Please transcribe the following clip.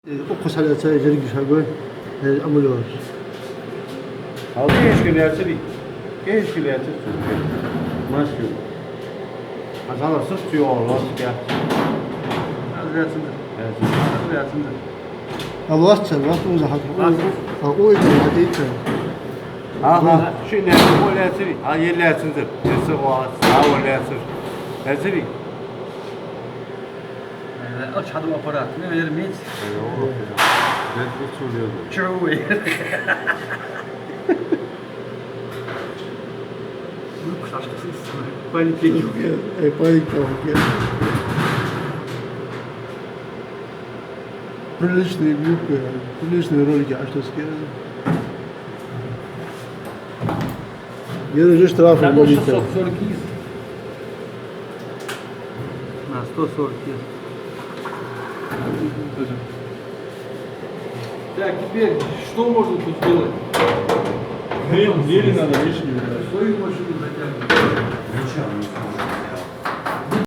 Окосалица ежели гишагой амулёр. Al genç gülerse bir. Genç gülerse Türkiye. Maşkı. Azala sırf diyor Allah ya. Az versin de. Az versin de. Avlasça, vas uza hak. O ise değil. Ha, şimdi bu lerse bir. Ha yerlersindir. Nesi o ha o lersin. Lerse bir. Aç hadi aparat. Ne verir miyiz? Ben hiç söylüyordum. Çuğuy. Bu kuş aşkısız. Panikleyin. Panik tamam. Приличные ролики, а что скидывают? Я уже штрафы Sen o болит. 642. На 142. Так, теперь что можно тут сделать? Двери надо лишние. Свою машину затягивать.